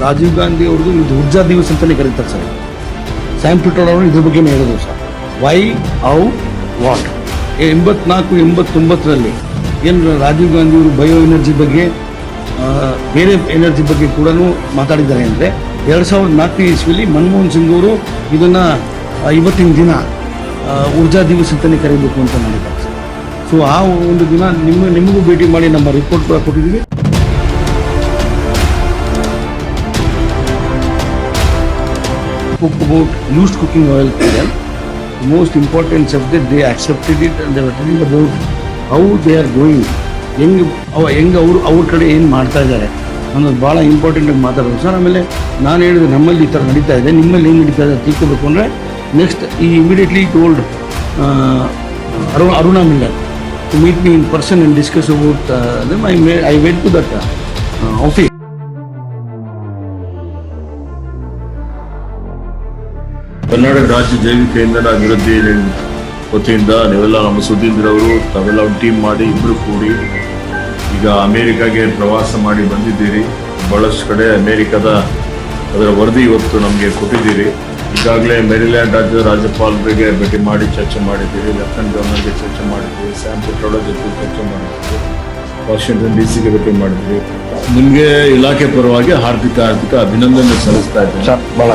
ರಾಜೀವ್ ಗಾಂಧಿ ಅವ್ರದ್ದು ಇದು ಊರ್ಜಾ ದಿವಸ ಅಂತಲೇ ಕರೀತಾರೆ ಸರ್. ಸ್ಯಾಮ್ ಪಿಟ್ರೋಡ ಅವರು ಇದ್ರ ಬಗ್ಗೆನೇ ಹೇಳಿದ್ರು ಸರ್. Why, how, what. 84-89ರಲ್ಲಿ ಏನು ರಾಜೀವ್ ಗಾಂಧಿ ಅವರು ಬಯೋ ಎನರ್ಜಿ ಬಗ್ಗೆ ಬೇರೆ ಎನರ್ಜಿ ಬಗ್ಗೆ ಕೂಡ ಮಾತಾಡಿದ್ದಾರೆ ಅಂದರೆ 2004 ಇಸ್ವಿಲಿ ಮನಮೋಹನ್ ಸಿಂಗ್ ಅವರು ಇದನ್ನು ಇವತ್ತಿನ ದಿನ ಊರ್ಜಾ ದಿವಸ ಅಂತಲೇ ಕರೀಬೇಕು ಅಂತ ಮಾಡಿದ್ದಾರೆ ಸರ್. ಸೊ ಆ ಒಂದು ದಿನ ನಿಮಗೂ ಭೇಟಿ ಮಾಡಿ ನಮ್ಮ ರಿಪೋರ್ಟ್ ಕೂಡ ಕೊಟ್ಟಿದ್ದೀವಿ. Spoke about used cooking oil to them. The most important subject, they accepted it and they were telling about how they are going. ಹೆಂಗೆ ಅವ್ರ ಕಡೆ ಏನು ಮಾಡ್ತಾ ಇದ್ದಾರೆ ಅನ್ನೋದು ಭಾಳ ಇಂಪಾರ್ಟೆಂಟಾಗಿ ಮಾತಾಡೋದು ಸರ್. ಆಮೇಲೆ ನಾನು ಹೇಳಿದೆ ನಮ್ಮಲ್ಲಿ ಈ ಥರ ನಡೀತಾ ಇದೆ, ನಿಮ್ಮಲ್ಲಿ ಏನು ನಡೀತಾ ಇದೆ ತಿಳ್ಕೊಬೇಕು ಅಂದರೆ ನೆಕ್ಸ್ಟ್ ಈ immediately told Aruna Miller to meet me in person and discuss about them. I went to that office. Karnataka ರಾಜ್ಯ ಜೈವಿಕ ಇಂಧನ ಅಭಿವೃದ್ಧಿ ವತಿಯಿಂದ ನೀವೆಲ್ಲ ನಮ್ಮ ಸುಧೀಂದ್ರವರು ತಾವೆಲ್ಲ ಒಂದು ಟೀಮ್ ಮಾಡಿ ಇಬ್ಬರು ಕೂಡಿ ಈಗ ಅಮೇರಿಕಾಗೆ ಪ್ರವಾಸ ಮಾಡಿ ಬಂದಿದ್ದೀರಿ. ಭಾಳಷ್ಟು ಕಡೆ ಅಮೇರಿಕಾದ ಅದರ ವರದಿ ಇವತ್ತು ನಮಗೆ ಕೊಟ್ಟಿದ್ದೀರಿ. ಈಗಾಗಲೇ ಮೇರಿಲ್ಯಾಂಡ್ ರಾಜ್ಯದ ರಾಜ್ಯಪಾಲರಿಗೆ ಭೇಟಿ ಮಾಡಿ ಚರ್ಚೆ ಮಾಡಿದ್ದೀರಿ, ಲೆಫ್ಟಿನೆಂಟ್ ಗವರ್ನರ್ಗೆ ಚರ್ಚೆ ಮಾಡಿದ್ದೀರಿ, ಸ್ಯಾಮ್ ಪಿಟ್ರೋಡ ಜೊತೆ ಚರ್ಚೆ ಮಾಡಿದ್ದೀರಿ, ವಾಷಿಂಗ್ಟನ್ DC ಭೇಟಿ ಮಾಡಿದ್ದೀರಿ. ನಿಮಗೆ ಇಲಾಖೆ ಪರವಾಗಿ ಹಾರ್ದಿಕ ಅಭಿನಂದನೆ ಸಲ್ಲಿಸ್ತಾ ಇದ್ದೀನಿ. ಭಾಳ